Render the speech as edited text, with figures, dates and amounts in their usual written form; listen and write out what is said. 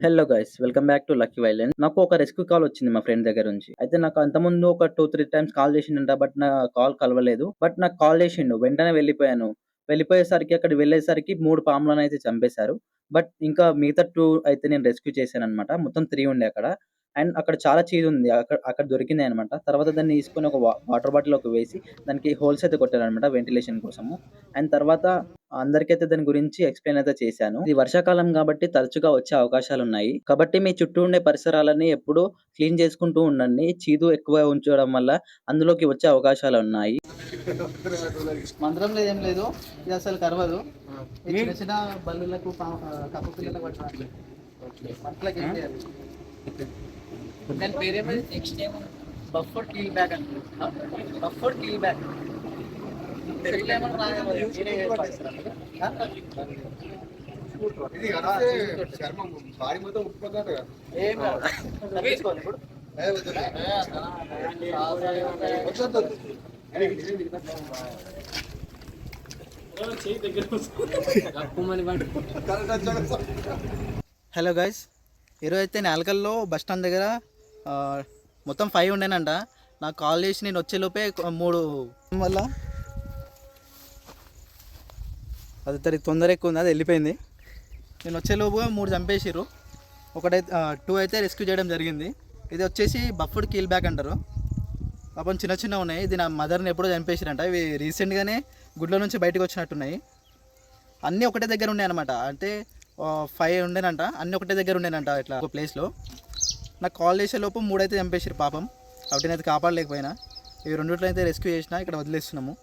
Hello guys, welcome back to lucky వైలెండ్. నాకు ఒక రెస్క్యూ కాల్ వచ్చింది మా ఫ్రెండ్ దగ్గర నుంచి. అయితే నాకు అంతకుముందు ఒక 2, 3 టైమ్స్ కాల్ చేసిండంట. బట్ నా కాల్ కలవలేదు. బట్ నాకు కాల్ చేసిండు. వెంటనే వెళ్ళిపోయాను. వెళ్ళిపోయేసరికి అక్కడికి వెళ్ళేసరికి 3 పాములనైతే చంపేశారు. బట్ ఇంకా మిగతా 2 అయితే నేను రెస్క్యూ చేశానన్నమాట. మొత్తం 3 ఉండే అక్కడ. అండ్ అక్కడ చాలా చీజ్ ఉంది. అక్కడ అక్కడ దొరికిందన్నమాట. తర్వాత దాన్ని తీసుకొని ఒక వాటర్ బాటిల్‌లోకి వేసి దానికి హోల్స్ అయితే కొట్టానన్నమాట వెంటిలేషన్ కోసము. అండ్ తర్వాత అందరికైతే దాని గురించి ఎక్స్‌ప్లెయిన్ అయితే చేశాను. ఇది వర్షాకాలం కాబట్టి తరచుగా వచ్చే అవకాశాలున్నాయి. కాబట్టి మీ చుట్టూ ఉండే పరిసరాలని ఎప్పుడూ క్లీన్ చేసుకుంటూ ఉండండి. చీదు ఎక్కువ ఉంచడం వల్ల అందులోకి వచ్చే అవకాశాలున్నాయి. మంత్రం లేదు, ఏం లేదు. ఇది అసలు కరవదు. ఈ చిన్న చిన్న బల్లులకు కప్ప పిల్లలకు పట్టడానికి అట్లకి ఏం చేయాలి. దాని పేరేమో నెక్స్ట్ టైం బఫర్డ్ కీల్ బ్యాక్ అంటారు. బఫర్డ్ కీల్ బ్యాక్ తెలుగులో ఏమన్నా రాదు. ఇది కడితే చర్మం బాడీ మొత్తం ఉప్పుకుంటారు కదా. ఏం రాదు. తగ్గించుకోవాలి ఇప్పుడు. హలో గైస్, ఈరోజు అయితే నేలకల్లో బస్ స్టాండ్ దగ్గర మొత్తం 5 ఉండేనంట. నాకు కాల్ చేసి నేను వచ్చేలోపే 3 వల్ల అది తనకి తొందర ఎక్కువ ఉంది, అది వెళ్ళిపోయింది. నేను వచ్చేలోపుగా 3 చంపేసిర్రు. ఒకటైతే 2 అయితే రెస్క్యూ చేయడం జరిగింది. ఇది వచ్చేసి బఫర్డ్ కీల్ బ్యాక్ అంటారు. పాపం చిన్న చిన్న ఉన్నాయి. ఇది నా మదర్ని ఎప్పుడో చంపేసిరంట. ఇవి రీసెంట్గానే గుడ్ల నుంచి బయటకు వచ్చినట్టున్నాయి. అన్నీ ఒకటే దగ్గర ఉన్నాయి అనమాట. అంటే 5 ఉండేనంట. అన్నీ ఒకటే దగ్గర ఉండేనంట ఇట్లా ఒక ప్లేస్లో. నాకు కాల్ చేసే లోపు 3 అయితే చంపేసిరు పాపం. వాటిని అయితే కాపాడలేకపోయినా. ఇవి రెండిట్లో అయితే రెస్క్యూ చేసినా ఇక్కడ వదిలేస్తున్నాము.